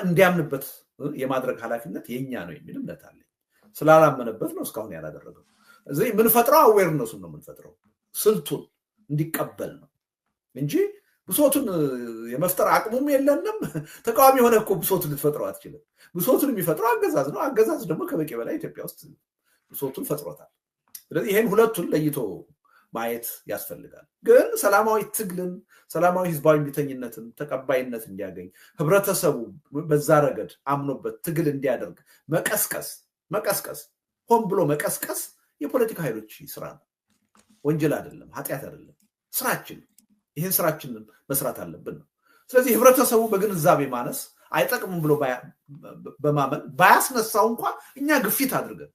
እንዲያምንበት የማድረግ ኃላፊነት የኛ ነው የሚል እምነት አለ ስላላመነበት ነው እስካሁን ያላደረገው እዚህ ምን ፈጥረው አዌርነሱን ነው ምን ፈጥረው ስልቱን እንዲቀበል ነው እንጂ ብሶቱን የመፍጠር አቅሙም የለንም ተቃዋሚ ሆነ እኮ ብሶቱን ልትፈጥረው አትችልም ብሶቱን የሚፈጥረው አገዛዝ ነው አገዛዝ ደግሞ ከበቂ በላይ ኢትዮጵያ ውስጥ ብሶቱን ፈጥሮታል ስለዚህ ይሄን ሁለቱን ለይቶ ማየት ያስፈልጋል ግን ሰላማዊ ትግልን ሰላማዊ ህዝባዊ ቢተኝነትን ተቀባይነት እንዲያገኝ ህብረተሰቡ በዛ ረገድ አምኖበት ትግል እንዲያደርግ መቀስቀስ ሆን ብሎ መቀስቀስ የፖለቲካ ኃይሎች ስራ ነው ወንጀል አይደለም ኃጢያት አይደለም ስራችን ይሄን ስራችንን መስራት አለብን ነው ስለዚህ ህብረተሰቡ በግንዛቤ ማነስ አይጠቅምም ብሎ በማመን ባያስነሳው እንኳን እኛ ግፊት አድርገን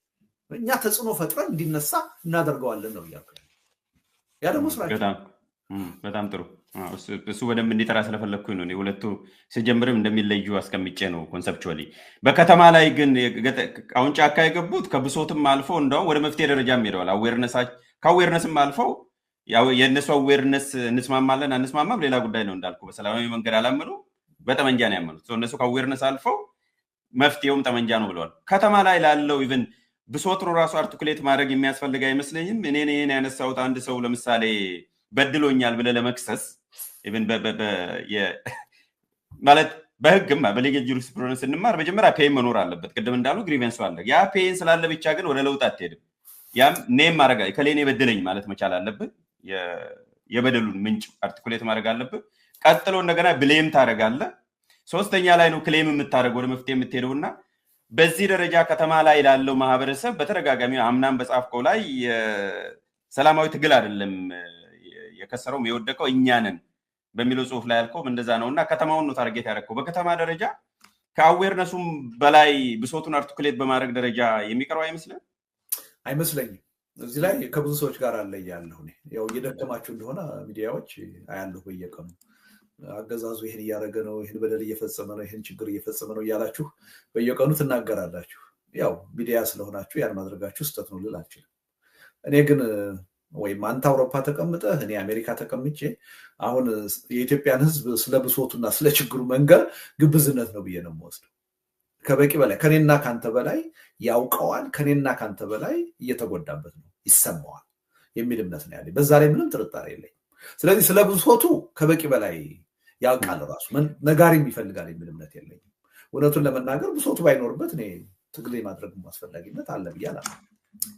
እኛ ተጽዕኖ ፈጥረን እንዲነሳ እናደርገዋለን ነው ያልከው ያ ደግሞ ስራችን በጣም ጥሩ እሱ በደንብ እንዲጠራ ስለፈለኩኝ ነው ሁለቱ ሲጀምርም እንደሚለዩ አስቀምጬ ነው ኮንሰፕቹዋሊ በከተማ ላይ ግን አሁን ጫካ የገቡት ከብሶትም አልፎ እንደው ወደ መፍትሄ ደረጃም ሄደዋል አዌርነስም አልፈው ያው የነሱ አዌርነስ እንስማማለን አንስማማም ሌላ ጉዳይ ነው እንዳልኩ በሰላማዊ መንገድ አላመኑ በጠመንጃ ነው ያመኑት እነሱ ከአዌርነስ አልፈው መፍትሄውም ጠመንጃ ነው ብለዋል ከተማ ላይ ላለው ኢቭን ብሶት ራሱ አርቲኩሌት ማድረግ የሚያስፈልግ አይመስለኝም እኔ ያነሳውት አንድ ሰው ለምሳሌ በድሎኛል ብለ ለመክሰስ ኢቭን ማለት በህግም በሌጋል ጁሪስፕሩደንስ እንማር መጀመሪያ ፔን መኖር አለበት ቅድም እንዳሉ ግሪቨንስ አለ ያ ፔን ስላለ ብቻ ግን ወደ ለውጥ አትሄድም ያም ኔም ማድረግ ከሌኔ በደለኝ ማለት መቻል አለበት የበደሉን ምንጭ አርቲኩሌት ማድረግ አለበት ቀጥሎ እንደገና ብሌም ታደርጋለ ሶስተኛ ላይ ነው ክሌም የምታደርገው ወደ መፍትሄ የምትሄደውና በዚህ ደረጃ ከተማ ላይ ላለው ማህበረሰብ በተደጋጋሚ አምናን በጻፍከው ላይ ሰላማዊ ትግል አይደለም የከሰረው የወደቀው እኛንን በሚለው ጽሁፍ ላይ ያልከው እንደዛ ነውና ከተማውን ነው ታርጌት ያደረከው በከተማ ደረጃ ከአዌርነሱም በላይ ብሶቱን አርቲኩሌት በማድረግ ደረጃ የሚቀርው አይመስለኝም እዚህ ላይ ከብዙ ሰዎች ጋር አለ ያለው ያው እየደከማችሁ እንደሆነ ሚዲያዎች አያለሁ በየቀኑ አገዛዙ ይሄን ያረገ ነው ይሄን በደል እየፈጸመ ነው ይሄን ችግር እየፈጸመ ነው ያላችሁ በየቀኑ ትናገራላችሁ ያው ሚዲያ ስለሆናችሁ ያን ማድረጋችሁ ስተት ነው ልላችሁ እኔ ግን ወይ ማንታ አውሮፓ ተቀምጠ እኔ አሜሪካ ተቀምጬ አሁን የኢትዮጵያን ህዝብ ስለብሶቱና ስለችግሩ መንገር ግብዝነት ነው ብዬ ነው የምወስደው ከበቂ በላይ ከኔና ካንተ በላይ ያውቀዋል ከኔና ካንተ በላይ እየተጎዳበት ነው ይሰማዋል የሚል እምነት ነው ያለኝ በዛ ላይ ምንም ጥርጣሬ የለኝም ስለዚህ ስለብሶቱ ከበቂ በላይ ያውቃል ራሱ ነጋሪም ይፈልጋል የሚል እምነት የለኝም እውነቱን ለመናገር ብሶቱ ባይኖርበት እኔ ትግል ማድረግ ማስፈላጊነት አለ ብያለሁ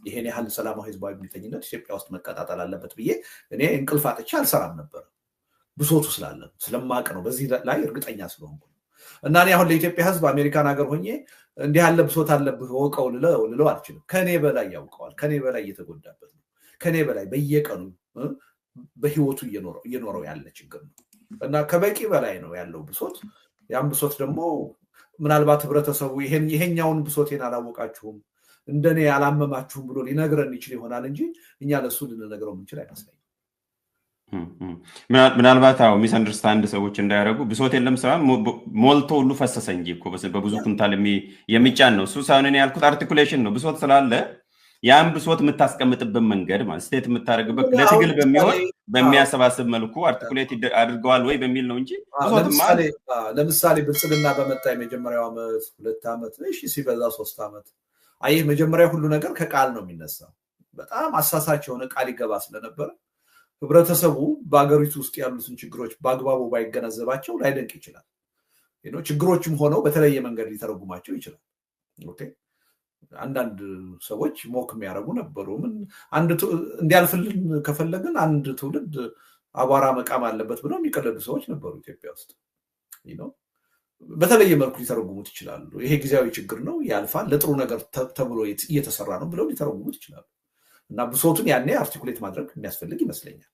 ይሄን ያህል ሰላማዊ ህዝባዊ ቢተኝነት ኢትዮጵያ ውስጥ መቀጣጣል አለበት ብዬ እኔ እንቅልፍ አጥቼ አልሰራም ነበር ብሶቱ ስላለ ስለማቅ ነው በዚህ ላይ እርግጠኛ ስለሆንኩ እና እኔ አሁን ለኢትዮጵያ ህዝብ አሜሪካን ሀገር ሆኜ እንዲህ ያለ ብሶት አለብህ ወቀው ልለው አልችልም ከኔ በላይ ያውቀዋል ከኔ በላይ እየተጎዳበት ነው ከኔ በላይ በየቀኑ በህይወቱ እየኖረው ያለ ችግር ነው እና ከበቂ በላይ ነው ያለው ብሶት ያን ብሶት ደግሞ ምናልባት ህብረተሰቡ ይሄኛውን ብሶቴን አላወቃችሁም እንደኔ ያላመማችሁም ብሎ ሊነግረን ይችል ይሆናል እንጂ እኛ ለሱ ልንነግረው ምንችል አይመስለኝም ምናልባት አው ሚስ አንደርስታንድ ሰዎች እንዳያረጉ ብሶት የለም ሰው ሞልቶ ሁሉ ፈሰሰ እንጂ እኮ በብዙ ኩንታል የሚጫን ነው እሱ ሳይሆን ያልኩት አርቲኩሌሽን ነው ብሶት ስላለ ያን ብሶት የምታስቀምጥበት መንገድ ማለት ስቴት የምታረግበት ለትግል በሚሆን በሚያሰባስብ መልኩ አርቲኩሌት አድርገዋል ወይ በሚል ነው እንጂ ለምሳሌ ብልጽግና በመጣ የመጀመሪያው አመት 2 አመት እሺ ሲበዛ 3 አመት አይ መጀመሪያ ሁሉ ነገር ከቃል ነው የሚነሳው በጣም አሳሳች የሆነ ቃል ይገባ ስለነበር ህብረተሰቡ በአገሪቱ ውስጥ ያሉትን ችግሮች በአግባቡ ባይገነዘባቸው ላይደንቅ ይችላል ችግሮችም ሆነው በተለየ መንገድ ሊተረጉማቸው ይችላል ኦኬ አንዳንድ ሰዎች ሞክ የሚያረጉ ነበሩ ምን አንድ እንዲያልፍልን ከፈለግን አንድ ትውልድ አቧራ መቃም አለበት ብለው የሚቀለዱ ሰዎች ነበሩ ኢትዮጵያ ውስጥ በተለየ መልኩ ሊተረጉሙት ይችላሉ ይሄ ጊዜያዊ ችግር ነው ያልፋል ለጥሩ ነገር ተብሎ እየተሰራ ነው ብለው ሊተረጉሙት ይችላሉ እና ብሶቱን ያኔ አርቲኩሌት ማድረግ የሚያስፈልግ ይመስለኛል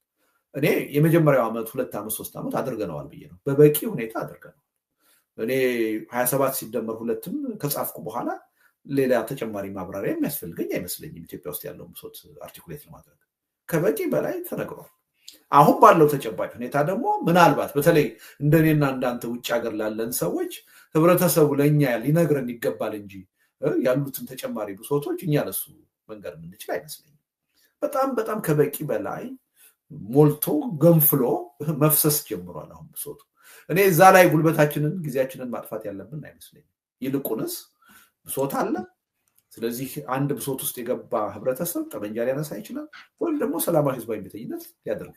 እኔ የመጀመሪያው አመት 2 አመት 3 አመት አድርገናል ብዬ ነው በበቂ ሁኔታ አድርገናል እኔ 27 ሲደመር 2ም ከጻፍኩ በኋላ ሌላ ተጨማሪ ማብራሪያ የሚያስፈልገኝ አይመስለኝም ኢትዮጵያ ውስጥ ያለው ብሶት አርቲኩሌት ለማድረግ ከበቂ በላይ ተነግሯል አሁን ባለው ተጨባጭ ሁኔታ ደግሞ ምናልባት በተለይ እንደኔና እንዳንተ ውጭ ሀገር ላለን ሰዎች ህብረተሰቡ ለኛ ሊነግረን ይገባል እንጂ ያሉትን ተጨማሪ ብሶቶች እኛ ለሱ መንገር ምንችል አይመስለኝም በጣም ከበቂ በላይ ሞልቶ ገንፍሎ መፍሰስ ጀምሯል አሁን ብሶቱ እኔ እዛ ላይ ጉልበታችንን ጊዜያችንን ማጥፋት ያለብን አይመስለኝም። ይልቁንስ ብሶት አለ። ስለዚህ አንድ ብሶት ውስጥ የገባ ህብረተሰብ ጠመንጃ ሊያነሳ ይችላል፣ ወይም ደግሞ ሰላማዊ ህዝባዊ እምቢተኝነት ሊያደርግ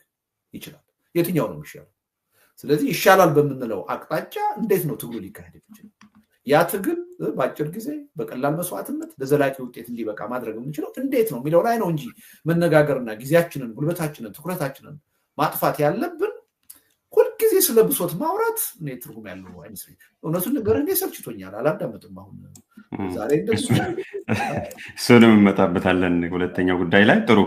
ይችላል። የትኛው ነው የሚሻለው? ስለዚህ ይሻላል በምንለው አቅጣጫ እንዴት ነው ትግሉ ሊካሄድ የሚችለው? ያ ትግል በአጭር ጊዜ በቀላል መስዋዕትነት ለዘላቂ ውጤት እንዲበቃ ማድረግ የምንችለው እንዴት ነው የሚለው ላይ ነው እንጂ መነጋገርና ጊዜያችንን፣ ጉልበታችንን፣ ትኩረታችንን ማጥፋት ያለብን ሁልጊዜ ስለ ብሶት ማውራት እኔ ትርጉም ያለው አይመስለኝም። እውነቱን ነገር እኔ ሰልችቶኛል፣ አላዳመጥም። አሁን ዛሬ እሱንም እንመጣበታለን ሁለተኛው ጉዳይ ላይ። ጥሩ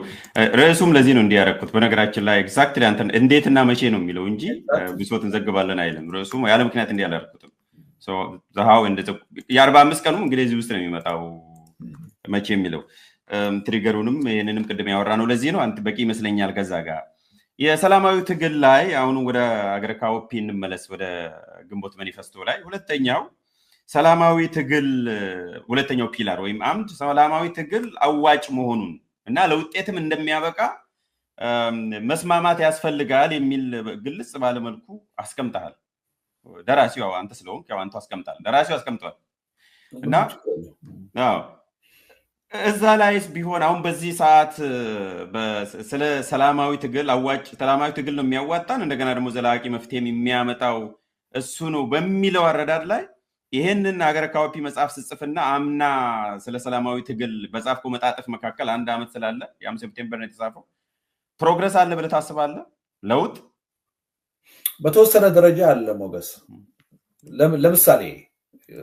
ርዕሱም ለዚህ ነው እንዲያረኩት። በነገራችን ላይ ኤግዛክትሊ አንተ እንዴትና መቼ ነው የሚለው እንጂ ብሶት እንዘግባለን አይልም ርዕሱ። ያለ ምክንያት እንዲህ አላረኩትም። የ45 ቀኑም እንግዲህ እዚህ ውስጥ ነው የሚመጣው መቼ የሚለው ትሪገሩንም ይህንንም ቅድም ያወራ ነው። ለዚህ ነው አንተ በቂ ይመስለኛል። ከዛ ጋር የሰላማዊ ትግል ላይ አሁን ወደ አገረ ካውፒ እንመለስ፣ ወደ ግንቦት ማኒፌስቶ ላይ ሁለተኛው ሰላማዊ ትግል ሁለተኛው ፒላር ወይም አምድ ሰላማዊ ትግል አዋጭ መሆኑን እና ለውጤትም እንደሚያበቃ መስማማት ያስፈልጋል የሚል ግልጽ ባለመልኩ አስቀምጠሃል። ደራሲው አንተ ስለሆንክ ያው አንተ አስቀምጣል፣ ደራሲው አስቀምጧል። እና እዛ ላይስ ቢሆን አሁን በዚህ ሰዓት ስለ ሰላማዊ ትግል አዋጭ ሰላማዊ ትግል ነው የሚያዋጣን እንደገና ደግሞ ዘላቂ መፍትሄ የሚያመጣው እሱ ነው በሚለው አረዳድ ላይ ይሄንን አገረ ካውፒ መጽሐፍ ስጽፍና አምና ስለ ሰላማዊ ትግል በጻፍኩ መጣጥፍ መካከል አንድ አመት ስላለ ያም ሴፕቴምበር ነው የተጻፈው። ፕሮግረስ አለ ብለህ ታስባለህ? ለውጥ በተወሰነ ደረጃ አለ ሞገስ። ለምሳሌ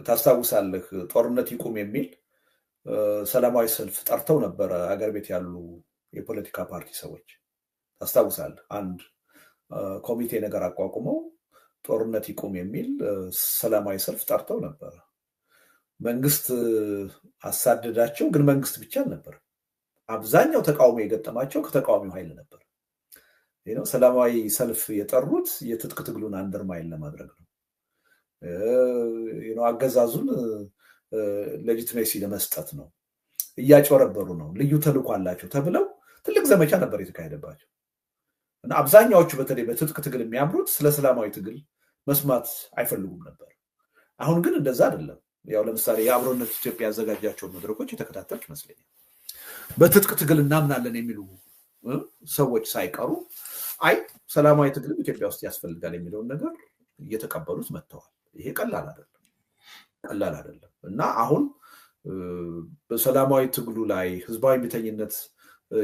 ታስታውሳለህ ጦርነት ይቁም የሚል ሰላማዊ ሰልፍ ጠርተው ነበረ አገር ቤት ያሉ የፖለቲካ ፓርቲ ሰዎች። ታስታውሳለህ? አንድ ኮሚቴ ነገር አቋቁመው ጦርነት ይቁም የሚል ሰላማዊ ሰልፍ ጠርተው ነበር። መንግስት አሳደዳቸው፣ ግን መንግስት ብቻ ነበር። አብዛኛው ተቃውሞ የገጠማቸው ከተቃዋሚው ኃይል ነበር። ሰላማዊ ሰልፍ የጠሩት የትጥቅ ትግሉን አንደርማይን ለማድረግ ነው። አገዛዙን ሌጂቲሜሲ ለመስጠት ነው። እያጭበረበሩ ነው፣ ልዩ ተልዕኮ አላቸው ተብለው ትልቅ ዘመቻ ነበር የተካሄደባቸው እና አብዛኛዎቹ በተለይ በትጥቅ ትግል የሚያምሩት ስለ ሰላማዊ ትግል መስማት አይፈልጉም ነበር። አሁን ግን እንደዛ አይደለም። ያው ለምሳሌ የአብሮነት ኢትዮጵያ ያዘጋጃቸው መድረኮች የተከታተልክ ይመስለኛል። በትጥቅ ትግል እናምናለን የሚሉ ሰዎች ሳይቀሩ አይ ሰላማዊ ትግል ኢትዮጵያ ውስጥ ያስፈልጋል የሚለውን ነገር እየተቀበሉት መጥተዋል። ይሄ ቀላል አይደለም እና አሁን በሰላማዊ ትግሉ ላይ ህዝባዊ እምቢተኝነት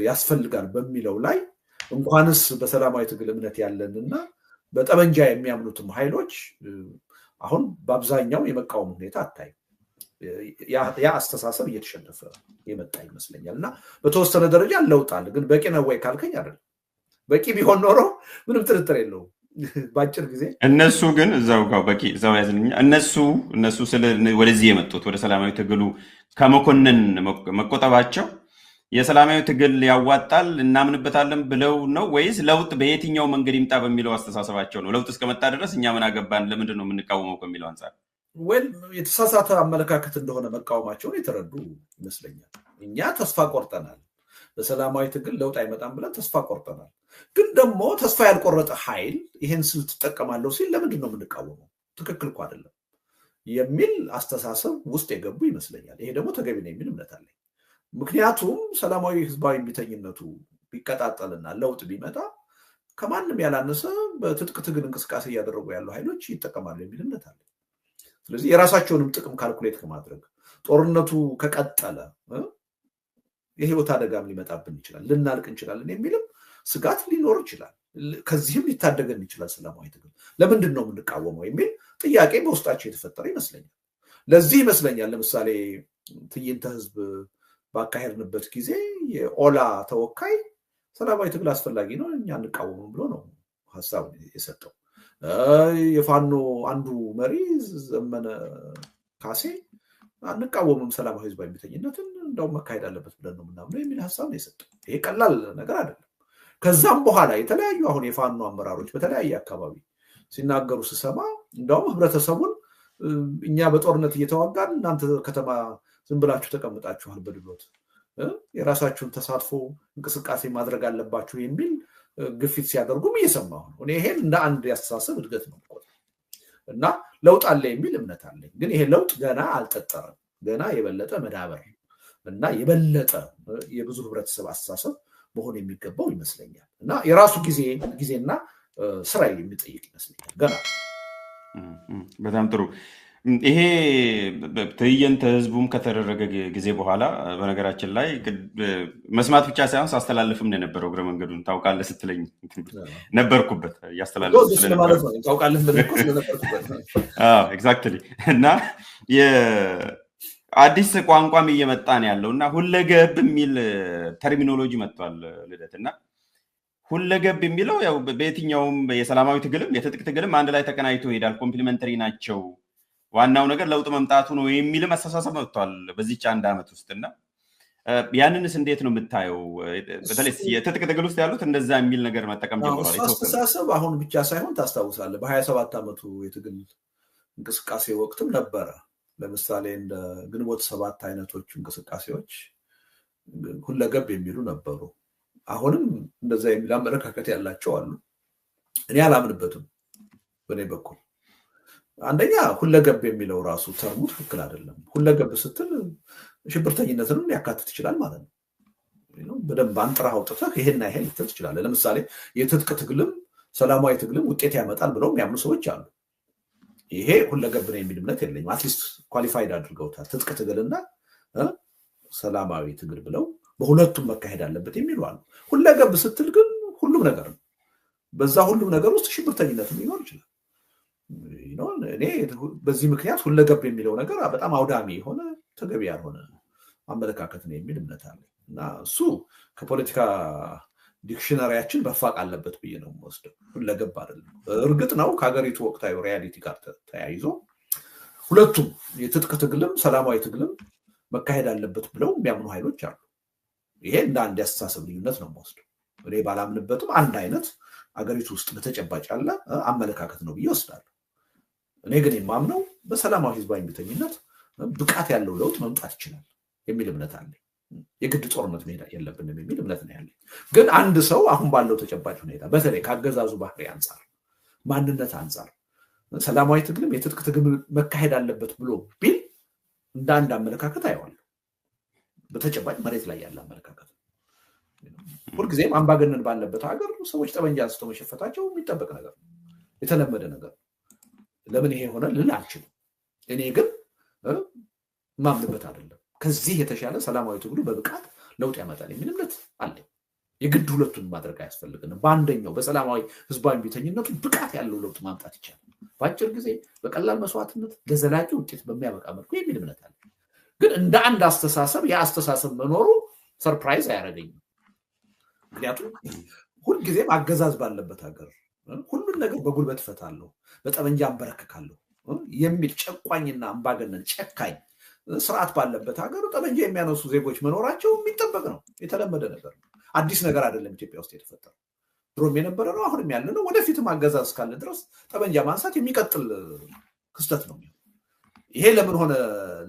ያስፈልጋል በሚለው ላይ እንኳንስ በሰላማዊ ትግል እምነት ያለንና በጠመንጃ የሚያምኑትም ኃይሎች አሁን በአብዛኛው የመቃወም ሁኔታ አታይም። ያ አስተሳሰብ እየተሸነፈ የመጣ ይመስለኛል እና በተወሰነ ደረጃ ለውጣል። ግን በቂ ነው ወይ ካልከኝ አይደለም። በቂ ቢሆን ኖሮ ምንም ጥርጥር የለውም በአጭር ጊዜ። እነሱ ግን እዛው ጋር በቂ እዛው ያዝልኝ። እነሱ ስለ ወደዚህ የመጡት ወደ ሰላማዊ ትግሉ ከመኮንን መቆጠባቸው የሰላማዊ ትግል ያዋጣል እናምንበታለን ብለው ነው ወይስ ለውጥ በየትኛው መንገድ ይምጣ በሚለው አስተሳሰባቸው ነው? ለውጥ እስከመጣ ድረስ እኛ ምን አገባን ለምንድን ነው የምንቃወመው ከሚለው አንፃር የተሳሳተ አመለካከት እንደሆነ መቃወማቸውን የተረዱ ይመስለኛል። እኛ ተስፋ ቆርጠናል፣ በሰላማዊ ትግል ለውጥ አይመጣም ብለን ተስፋ ቆርጠናል። ግን ደግሞ ተስፋ ያልቆረጠ ኃይል ይሄን ስልት ትጠቀማለሁ ሲል ለምንድን ነው የምንቃወመው? ትክክል እኮ አይደለም የሚል አስተሳሰብ ውስጥ የገቡ ይመስለኛል። ይሄ ደግሞ ተገቢ ነው የሚል እምነት አለኝ። ምክንያቱም ሰላማዊ ህዝባዊ እምቢተኝነቱ ቢቀጣጠልና ለውጥ ቢመጣ ከማንም ያላነሰ በትጥቅ ትግል እንቅስቃሴ እያደረጉ ያሉ ኃይሎች ይጠቀማሉ የሚል እምነት አለኝ። ስለዚህ የራሳቸውንም ጥቅም ካልኩሌት ከማድረግ ጦርነቱ ከቀጠለ የህይወት አደጋም ሊመጣብን ይችላል፣ ልናልቅ እንችላለን የሚልም ስጋት ሊኖር ይችላል። ከዚህም ሊታደገን ይችላል ሰላማዊ ትግል። ለምንድን ነው የምንቃወመው የሚል ጥያቄ በውስጣቸው የተፈጠረ ይመስለኛል። ለዚህ ይመስለኛል ለምሳሌ ትዕይንተ ህዝብ ባካሄድንበት ጊዜ የኦላ ተወካይ ሰላማዊ ትግል አስፈላጊ ነው እኛ እንቃወምም ብሎ ነው ሀሳብ የሰጠው። የፋኖ አንዱ መሪ ዘመነ ካሴ አንቃወምም ሰላማዊ ህዝባዊ እምቢተኝነትን እንደውም መካሄድ አለበት ብለን ነው ምናምን የሚል ሀሳብ ነው የሰጠው። ይሄ ቀላል ነገር አይደለም። ከዛም በኋላ የተለያዩ አሁን የፋኖ አመራሮች በተለያየ አካባቢ ሲናገሩ ስሰማ እንደውም ህብረተሰቡን እኛ በጦርነት እየተዋጋን እናንተ ከተማ ዝም ብላችሁ ተቀምጣችኋል በድሎት የራሳችሁን ተሳትፎ እንቅስቃሴ ማድረግ አለባችሁ የሚል ግፊት ሲያደርጉም እየሰማሁ ነው። እኔ ይሄን እንደ አንድ ያስተሳሰብ እድገት ነው። እና ለውጥ አለ የሚል እምነት አለኝ። ግን ይሄ ለውጥ ገና አልጠጠረም። ገና የበለጠ መዳበር እና የበለጠ የብዙ ህብረተሰብ አስተሳሰብ መሆን የሚገባው ይመስለኛል እና የራሱ ጊዜና ስራ የሚጠይቅ ይመስለኛል ገና። በጣም ጥሩ። ይሄ ትዕይንተ ህዝቡም ከተደረገ ጊዜ በኋላ በነገራችን ላይ መስማት ብቻ ሳይሆን ሳስተላልፍም ነው የነበረው። እግረ መንገዱን ታውቃለህ ስትለኝ ነበርኩበት እያስተላለፍኩ ስለነበረ ኤግዛክትሊ። እና አዲስ ቋንቋም እየመጣ ነው ያለው እና ሁለገብ የሚል ተርሚኖሎጂ መጥቷል ልደት። እና ሁለገብ የሚለው ያው በየትኛውም የሰላማዊ ትግልም የትጥቅ ትግልም አንድ ላይ ተቀናይቶ ይሄዳል፣ ኮምፕሊመንተሪ ናቸው፣ ዋናው ነገር ለውጥ መምጣቱ ነው የሚልም አስተሳሰብ መጥቷል በዚች አንድ ዓመት ውስጥ። እና ያንንስ እንዴት ነው የምታየው? በተለይ የትጥቅ ትግል ውስጥ ያሉት እንደዛ የሚል ነገር መጠቀም ጀምሯል። አስተሳሰብ አሁን ብቻ ሳይሆን ታስታውሳለህ በ27 ዓመቱ የትግል እንቅስቃሴ ወቅትም ነበረ። ለምሳሌ እንደ ግንቦት 7 አይነቶቹ እንቅስቃሴዎች ሁለገብ የሚሉ ነበሩ። አሁንም እንደዛ የሚል አመለካከት ያላቸው አሉ። እኔ አላምንበትም በኔ በኩል። አንደኛ ሁለገብ የሚለው ራሱ ተርሙ ትክክል አይደለም። ሁለገብ ስትል ሽብርተኝነትንም ሊያካትት ይችላል ማለት ነው። በደንብ አንጥረህ አውጥተህ ይሄና ይሄን ልትል ትችላለህ። ለምሳሌ የትጥቅ ትግልም ሰላማዊ ትግልም ውጤት ያመጣል ብለው የሚያምኑ ሰዎች አሉ። ይሄ ሁለገብ ነው የሚል እምነት የለኝም። አትሊስት ኳሊፋይድ አድርገውታል። ትጥቅ ትግልና ሰላማዊ ትግል ብለው በሁለቱም መካሄድ አለበት የሚሉ አሉ። ሁለገብ ስትል ግን ሁሉም ነገር ነው። በዛ ሁሉም ነገር ውስጥ ሽብርተኝነትም ሊኖር ይችላል። እኔ በዚህ ምክንያት ሁለገብ የሚለው ነገር በጣም አውዳሚ የሆነ ተገቢ ያልሆነ አመለካከት ነው የሚል እምነት አለ እና እሱ ከፖለቲካ ዲክሽነሪያችን መፋቅ አለበት ብዬ ነው የምወስደው። ሁለገብ አይደለም። እርግጥ ነው ከሀገሪቱ ወቅታዊ ሪያሊቲ ጋር ተያይዞ ሁለቱም የትጥቅ ትግልም ሰላማዊ ትግልም መካሄድ አለበት ብለው የሚያምኑ ኃይሎች አሉ። ይሄ እንደ አንድ ያስተሳሰብ ልዩነት ነው የምወስደው። እኔ ባላምንበትም አንድ አይነት አገሪቱ ውስጥ በተጨባጭ ያለ አመለካከት ነው ብዬ ወስዳለሁ። እኔ ግን የማምነው በሰላማዊ ህዝባዊ እምቢተኝነት ብቃት ያለው ለውጥ መምጣት ይችላል የሚል እምነት አለኝ። የግድ ጦርነት መሄድ የለብንም የሚል እምነት ነው ያለኝ። ግን አንድ ሰው አሁን ባለው ተጨባጭ ሁኔታ በተለይ ከአገዛዙ ባህሪ አንጻር፣ ማንነት አንጻር ሰላማዊ ትግልም የትጥቅ ትግል መካሄድ አለበት ብሎ ቢል እንደ አንድ አመለካከት አየዋለሁ። በተጨባጭ መሬት ላይ ያለ አመለካከት። ሁልጊዜም አምባገነን ባለበት ሀገር ሰዎች ጠመንጃ አንስተው መሸፈታቸው የሚጠበቅ ነገር ነው፣ የተለመደ ነገር። ለምን ይሄ ሆነ ልል አልችልም። እኔ ግን ማምንበት አይደለም። ከዚህ የተሻለ ሰላማዊ ትግሉ በብቃት ለውጥ ያመጣል የሚል እምነት አለኝ። የግድ ሁለቱን ማድረግ አያስፈልግንም። በአንደኛው በሰላማዊ ህዝባዊ እምቢተኝነቱ ብቃት ያለው ለውጥ ማምጣት ይቻላል በአጭር ጊዜ በቀላል መስዋዕትነት ለዘላቂ ውጤት በሚያበቃ መልኩ የሚል እምነት አለ። ግን እንደ አንድ አስተሳሰብ የአስተሳሰብ መኖሩ ሰርፕራይዝ አያደርገኝም። ምክንያቱም ሁልጊዜም አገዛዝ ባለበት ሀገር ሁሉን ነገር በጉልበት እፈታለሁ፣ በጠመንጃ አንበረክካለሁ የሚል ጨቋኝና አምባገነን ጨካኝ ስርዓት ባለበት ሀገር ጠመንጃ የሚያነሱ ዜጎች መኖራቸው የሚጠበቅ ነው፣ የተለመደ ነገር ነው። አዲስ ነገር አይደለም ኢትዮጵያ ውስጥ የተፈጠረው። ድሮም የነበረ ነው፣ አሁንም ያለ ነው። ወደፊትም አገዛዝ እስካለ ድረስ ጠመንጃ ማንሳት የሚቀጥል ክስተት ነው። ይሄ ለምን ሆነ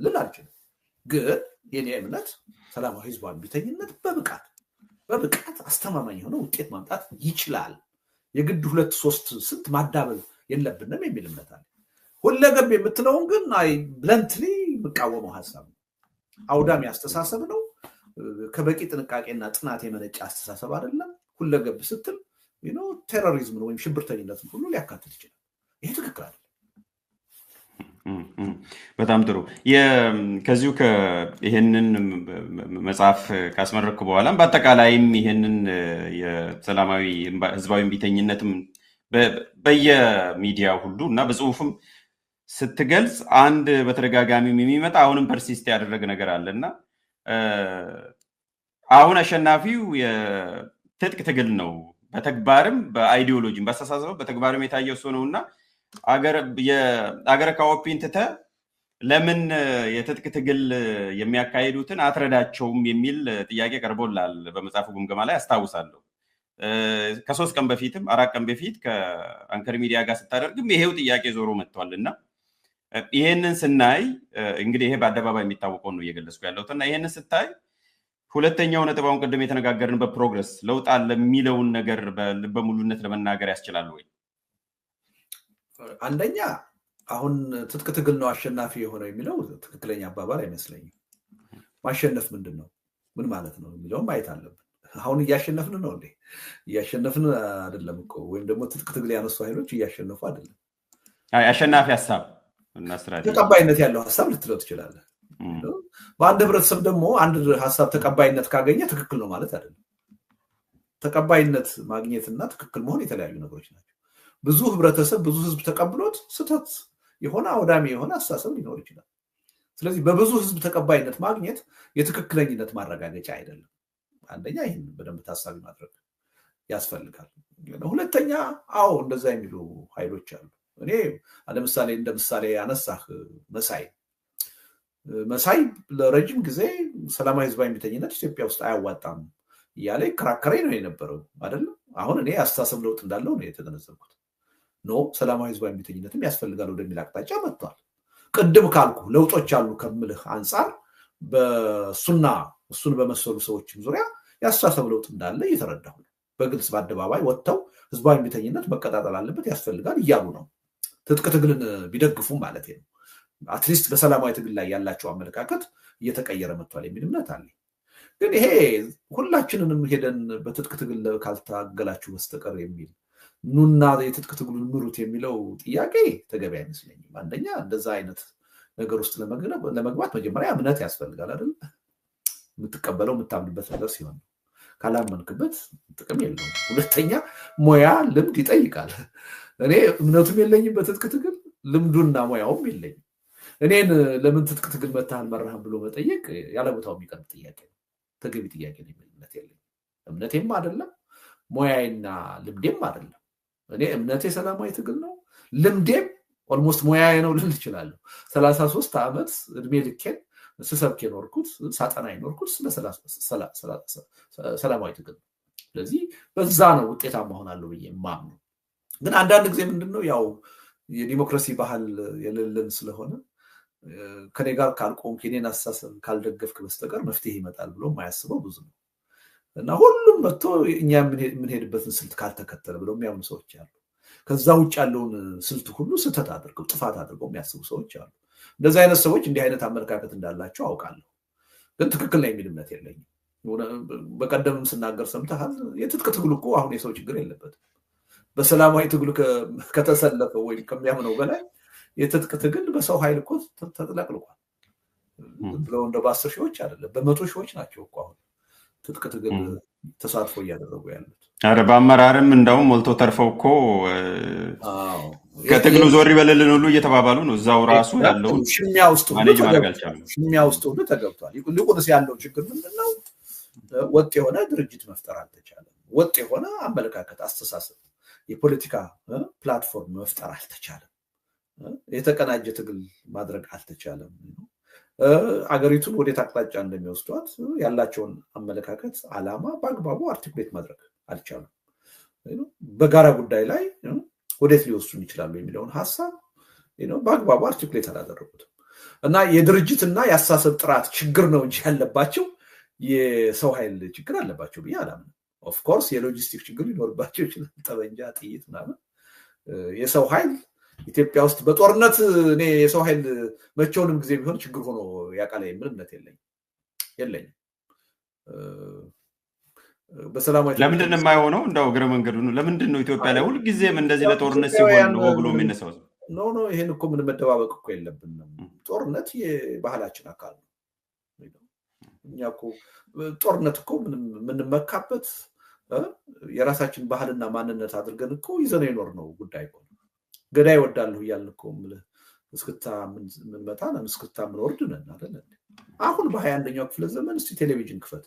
ልል አልችልም። ግን የኔ እምነት ሰላማዊ ህዝባዊ እምቢተኝነት በብቃት አስተማማኝ የሆነ ውጤት ማምጣት ይችላል። የግድ 2 3 ስንት ማዳበል የለብንም የሚል እምነት አለ። ሁለገብ የምትለውን ግን ብለንትሊ የምቃወመው ሀሳብ ነው። አውዳሚ አስተሳሰብ ነው። ከበቂ ጥንቃቄና ጥናት የመነጨ አስተሳሰብ አይደለም። ሁለገብ ስትል ቴሮሪዝምን ወይም ሽብርተኝነትን ሁሉ ሊያካትት ይችላል። ይሄ ትክክል አይደለም። በጣም ጥሩ። ከዚሁ ይሄንን መጽሐፍ ካስመረኩ በኋላም በአጠቃላይም ይሄንን የሰላማዊ ህዝባዊ እምቢተኝነትም በየሚዲያው ሁሉ እና በጽሁፍም ስትገልጽ አንድ በተደጋጋሚ የሚመጣ አሁንም ፐርሲስት ያደረገ ነገር አለና አሁን አሸናፊው የትጥቅ ትግል ነው፣ በተግባርም በአይዲዮሎጂም በአስተሳሰብም በተግባርም የታየው እሱ ነውና አገረ ካዎፒን ትተህ ለምን የትጥቅ ትግል የሚያካሂዱትን አትረዳቸውም የሚል ጥያቄ ቀርቦላል በመጽሐፉ ግምገማ ላይ አስታውሳለሁ። ከ3 ቀን በፊትም 4 ቀን በፊት ከአንከር ሚዲያ ጋር ስታደርግም ይሄው ጥያቄ ዞሮ መጥቷልና ይሄንን ስናይ እንግዲህ ይሄ በአደባባይ የሚታወቀው ነው እየገለጽኩ ያለሁትና ይሄንን ስታይ ሁለተኛው ነጥብ አሁን ቅድም የተነጋገርን በፕሮግረስ ለውጥ አለ የሚለውን ነገር በልበ ሙሉነት ለመናገር ያስችላል ወይ? አንደኛ አሁን ትጥቅ ትግል ነው አሸናፊ የሆነው የሚለው ትክክለኛ አባባል አይመስለኝም። ማሸነፍ ምንድን ነው ምን ማለት ነው የሚለውን ማየት አለብን። አሁን እያሸነፍን ነው እንዴ? እያሸነፍን አይደለም እኮ። ወይም ደግሞ ትጥቅ ትግል ያነሱ ኃይሎች እያሸነፉ አይደለም። አሸናፊ ሀሳብ እና ስትራቴጂ ተቀባይነት ያለው ሀሳብ ልትለው ትችላለህ። በአንድ ህብረተሰብ ደግሞ አንድ ሀሳብ ተቀባይነት ካገኘ ትክክል ነው ማለት አይደለም። ተቀባይነት ማግኘትና ትክክል መሆን የተለያዩ ነገሮች ናቸው። ብዙ ህብረተሰብ ብዙ ህዝብ ተቀብሎት ስህተት የሆነ አውዳሚ የሆነ አስተሳሰብ ሊኖር ይችላል። ስለዚህ በብዙ ህዝብ ተቀባይነት ማግኘት የትክክለኝነት ማረጋገጫ አይደለም። አንደኛ ይህን በደንብ ታሳቢ ማድረግ ያስፈልጋል። ሁለተኛ አዎ እንደዛ የሚሉ ኃይሎች አሉ። እኔ ለምሳሌ እንደ ምሳሌ ያነሳህ መሳይ ለረጅም ጊዜ ሰላማዊ ህዝባዊ እምቢተኝነት ኢትዮጵያ ውስጥ አያዋጣም እያለ ይከራከረኝ ነው የነበረው አይደለም። አሁን እኔ አስተሳሰብ ለውጥ እንዳለው ነው የተገነዘብኩት። ኖ ሰላማዊ ህዝባዊ እምቢተኝነትም ያስፈልጋል ወደሚል አቅጣጫ መጥቷል። ቅድም ካልኩ ለውጦች አሉ ከምልህ አንጻር በሱና እሱን በመሰሉ ሰዎችም ዙሪያ ያስተሳሰብ ለውጥ እንዳለ እየተረዳሁ ነው። በግልጽ በአደባባይ ወጥተው ህዝባዊ እምቢተኝነት መቀጣጠል አለበት ያስፈልጋል እያሉ ነው። ትጥቅ ትግልን ቢደግፉም ማለት ነው። አትሊስት በሰላማዊ ትግል ላይ ያላቸው አመለካከት እየተቀየረ መጥቷል የሚል እምነት አለ። ግን ይሄ ሁላችንንም ሄደን በትጥቅ ትግል ካልታገላችሁ በስተቀር የሚል ኑና የትጥቅ ትግሉን ምሩት የሚለው ጥያቄ ተገቢ አይመስለኝም። አንደኛ እንደዛ አይነት ነገር ውስጥ ለመግባት መጀመሪያ እምነት ያስፈልጋል አይደል? የምትቀበለው የምታምንበት ነገር ሲሆን ካላመንክበት ጥቅም የለውም። ሁለተኛ ሙያ ልምድ ይጠይቃል። እኔ እምነቱም የለኝም በትጥቅ ትግል ልምዱና ሙያውም የለኝም። እኔን ለምን ትጥቅ ትግል መታሃል መራህም ብሎ መጠየቅ ያለ ቦታው የሚቀርብ ጥያቄ ነው። ተገቢ ጥያቄ ነው የሚል እምነት የለኝም። እምነቴም አይደለም ሙያዬና ልምዴም አይደለም። እኔ እምነቴ ሰላማዊ ትግል ነው። ልምዴም ኦልሞስት ሙያዬ ነው ልል እችላለሁ። 33 ዓመት እድሜ ልኬን ስሰብክ የኖርኩት ሳጠና የኖርኩት ሰላማዊ ትግል ነው። ስለዚህ በዛ ነው ውጤታማ ሆናለሁ ብዬ የማምነው። ግን አንዳንድ ጊዜ ምንድነው ያው የዲሞክራሲ ባህል የሌለን ስለሆነ ከኔ ጋር ካልቆምክ የኔን አስተሳሰብ ካልደገፍክ በስተቀር መፍትሄ ይመጣል ብሎ የማያስበው ብዙ ነው እና ሁሉም መጥቶ እኛ የምንሄድበትን ስልት ካልተከተለ ብለው የሚያምኑ ሰዎች አሉ። ከዛ ውጭ ያለውን ስልት ሁሉ ስህተት አድርገው ጥፋት አድርገው የሚያስቡ ሰዎች አሉ። እንደዚህ አይነት ሰዎች እንዲህ አይነት አመለካከት እንዳላቸው አውቃለሁ። ግን ትክክል ነው የሚል እምነት የለኝም። በቀደምም ስናገር ሰምተሃል። የትጥቅ ትግሉ እኮ አሁን የሰው ችግር የለበትም። በሰላማዊ ትግሉ ከተሰለፈ ወይም ከሚያምነው በላይ የትጥቅ ትግል በሰው ኃይል እኮ ተጥለቅልቋል ብለው እንደ በ10 ሺዎች አይደለም በመቶ ሺዎች ናቸው እኮ አሁን ትጥቅ ትግል ተሳትፎ እያደረጉ ያሉት። ኧረ በአመራርም እንደውም ሞልቶ ተርፈው እኮ ከትግሉ ዞር ይበልልን ሁሉ እየተባባሉ ነው። እዛው ራሱ ያለው ሽሚያ ውስጥ ሁሉ ተገብቷል። ይልቁንስ ያለው ችግር ምንድነው? ወጥ የሆነ ድርጅት መፍጠር አልተቻለም። ወጥ የሆነ አመለካከት፣ አስተሳሰብ፣ የፖለቲካ ፕላትፎርም መፍጠር አልተቻለም። የተቀናጀ ትግል ማድረግ አልተቻለም። አገሪቱን ወዴት አቅጣጫ እንደሚወስዷት ያላቸውን አመለካከት፣ አላማ በአግባቡ አርቲኩሌት ማድረግ አልቻሉም። በጋራ ጉዳይ ላይ ወዴት ሊወስዱን ይችላሉ የሚለውን ሀሳብ በአግባቡ አርቲኩሌት አላደረጉትም እና የድርጅትና የአስተሳሰብ ጥራት ችግር ነው እንጂ ያለባቸው የሰው ኃይል ችግር አለባቸው ብዬ አላምንም። ኦፍኮርስ የሎጂስቲክ ችግር ሊኖርባቸው ይችላል። ጠበንጃ፣ ጥይት ምናምን። የሰው ኃይል ኢትዮጵያ ውስጥ በጦርነት እኔ የሰው ኃይል መቼውንም ጊዜ ቢሆን ችግር ሆኖ ያውቃል የሚል እምነት የለኝም። በሰላማዊ ለምንድን ነው የማይሆነው? እንደው እግረ መንገዱ ነው። ለምንድን ነው ኢትዮጵያ ላይ ሁልጊዜም እንደዚህ ለጦርነት ሲሆን ነው ብሎ የሚነሳው? ኖ ይሄን እኮ ምን መደባበቅ እኮ የለብንም። ጦርነት የባህላችን አካል ነው። እኛ እኮ ጦርነት እኮ የምንመካበት የራሳችን ባህልና ማንነት አድርገን እኮ ይዘነው የኖርነው ጉዳይ እኮ ነው። ገዳይ እወዳለሁ እያልን እኮ እስክታ የምንመታ ነን፣ እስክታ የምንወርድ ነን አይደለ? አሁን በ21ኛው ክፍለ ዘመን እስቲ ቴሌቪዥን ክፈት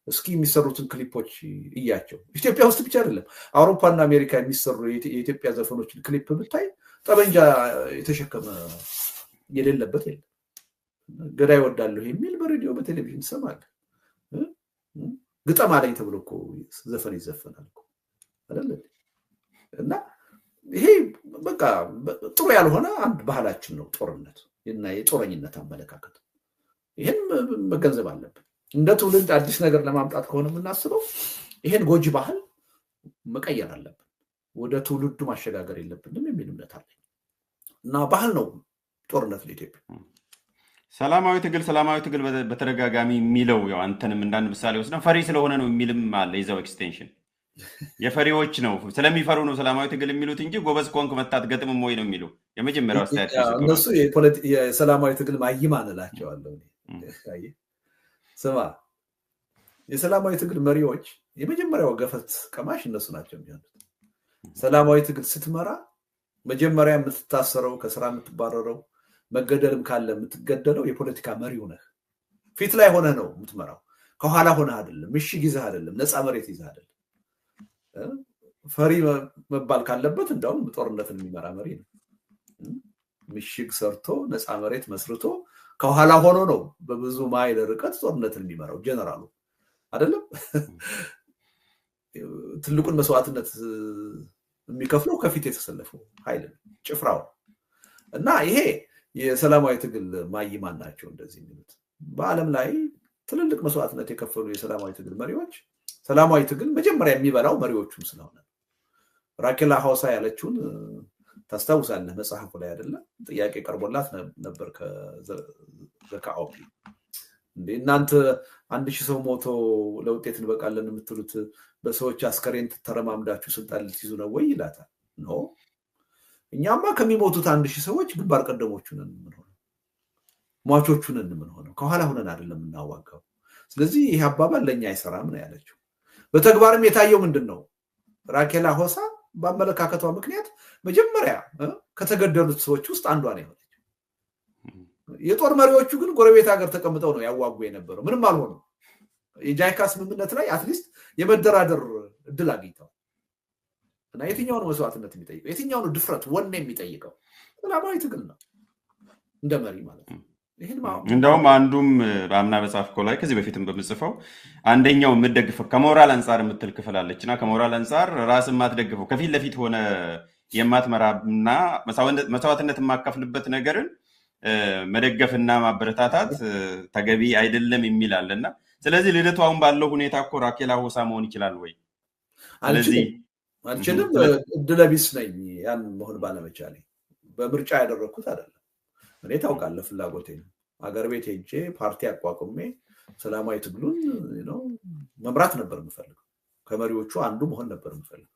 እስኪ የሚሰሩትን ክሊፖች እያቸው። ኢትዮጵያ ውስጥ ብቻ አይደለም አውሮፓና አሜሪካ የሚሰሩ የኢትዮጵያ ዘፈኖችን ክሊፕ ብታይ ጠበንጃ የተሸከመ የሌለበት የለም። ገዳይ እወዳለሁ የሚል በሬዲዮ በቴሌቪዥን ይሰማል። ግጠም አለኝ ተብሎ እኮ ዘፈን ይዘፈናል እኮ አይደለ? እና ይሄ በቃ ጥሩ ያልሆነ አንድ ባህላችን ነው ጦርነት እና የጦረኝነት አመለካከት። ይሄን መገንዘብ አለብን። እንደ ትውልድ አዲስ ነገር ለማምጣት ከሆነ የምናስበው ይሄን ጎጂ ባህል መቀየር አለብን። ወደ ትውልዱ ማሸጋገር የለብንም የሚል እምነት አለኝ እና ባህል ነው ጦርነት ለኢትዮጵያ። ሰላማዊ ትግል በተደጋጋሚ የሚለው ያው አንተንም እንዳንድ ምሳሌ ወስደን ፈሪ ስለሆነ ነው የሚልም አለ። የዛው ኤክስቴንሽን የፈሪዎች ነው ስለሚፈሩ ነው ሰላማዊ ትግል የሚሉት እንጂ ጎበዝ ኮንክ መታት ገጥም ወይ ነው የሚሉ የመጀመሪያው አስተያየት እነሱ የሰላማዊ ትግል ማይማን እላቸዋለሁ። ስማ የሰላማዊ ትግል መሪዎች የመጀመሪያው ገፈት ቀማሽ እነሱ ናቸው የሚሆኑት። ሰላማዊ ትግል ስትመራ መጀመሪያ የምትታሰረው ከስራ የምትባረረው መገደልም ካለ የምትገደለው የፖለቲካ መሪው ነህ። ፊት ላይ ሆነ ነው የምትመራው፣ ከኋላ ሆነ አይደለም። ምሽግ ይዘህ አይደለም፣ ነፃ መሬት ይዘህ አይደለም። ፈሪ መባል ካለበት እንደውም ጦርነትን የሚመራ መሪ ነው። ምሽግ ሰርቶ ነፃ መሬት መስርቶ ከኋላ ሆኖ ነው በብዙ ማይል ርቀት ጦርነትን የሚመራው ጀነራሉ አይደለም። ትልቁን መስዋዕትነት የሚከፍለው ከፊት የተሰለፈው ኃይል ጭፍራው እና ይሄ የሰላማዊ ትግል ማይማን ናቸው እንደዚህ የሚሉት። በዓለም ላይ ትልልቅ መስዋዕትነት የከፈሉ የሰላማዊ ትግል መሪዎች ሰላማዊ ትግል መጀመሪያ የሚበላው መሪዎቹም ስለሆነ ራኬላ ሐውሳ ያለችውን ታስታውሳለህ? መጽሐፉ ላይ አይደለም ጥያቄ ቀርቦላት ነበር ከዘካኦፒ እንዴ እናንተ 1000 ሰው ሞቶ ለውጤት እንበቃለን የምትሉት በሰዎች አስከሬን ተረማምዳችሁ ስልጣን ልትይዙ ነው ወይ ይላታል። ኖ እኛማ ከሚሞቱት 1000 ሰዎች ግንባር ቀደሞቹን እንሆነው ሟቾቹን እንሆነው ከኋላ ሆነን አይደለም እናዋጋው። ስለዚህ ይሄ አባባል ለኛ አይሰራም ነው ያለችው። በተግባርም የታየው ምንድነው? ራኬላ ሐውሳ በአመለካከቷ ምክንያት መጀመሪያ ከተገደሉት ሰዎች ውስጥ አንዷ ነው የሆነችው። የጦር መሪዎቹ ግን ጎረቤት ሀገር ተቀምጠው ነው ያዋጉ የነበረው። ምንም አልሆነም። የጃይካ ስምምነት ላይ አትሊስት የመደራደር እድል አግኝተው እና የትኛው ነው መስዋዕትነት የሚጠይቀው? የትኛው ነው ድፍረት ወኔ የሚጠይቀው? ሰላማዊ ትግል ነው እንደ መሪ ማለት ነው። እንደውም አንዱም በአምና በጻፍከው ላይ ከዚህ በፊትም በምጽፈው አንደኛው የምትደግፈው ከሞራል አንጻር የምትል ክፍል አለችና ከሞራል አንጻር ራስን ማትደግፈው ከፊት ለፊት ሆነ የማትመራና መስዋዕትነት የማከፍልበት ነገርን መደገፍና ማበረታታት ተገቢ አይደለም የሚል አለና ስለዚህ ልደቱ አሁን ባለው ሁኔታ እኮ ራኬላ ሐውሳ መሆን ይችላል ወይ? ስለዚህ አልችልም እድለቢስ ነኝ ያን መሆን ባለመቻሌ። በምርጫ ያደረኩት አይደለም። እኔ ታውቃለህ ፍላጎቴ ነው። አገር ቤት ሄጄ ፓርቲ አቋቁሜ ሰላማዊ ትግሉን መምራት ነበር የምፈልገው። ከመሪዎቹ አንዱ መሆን ነበር የምፈልገው።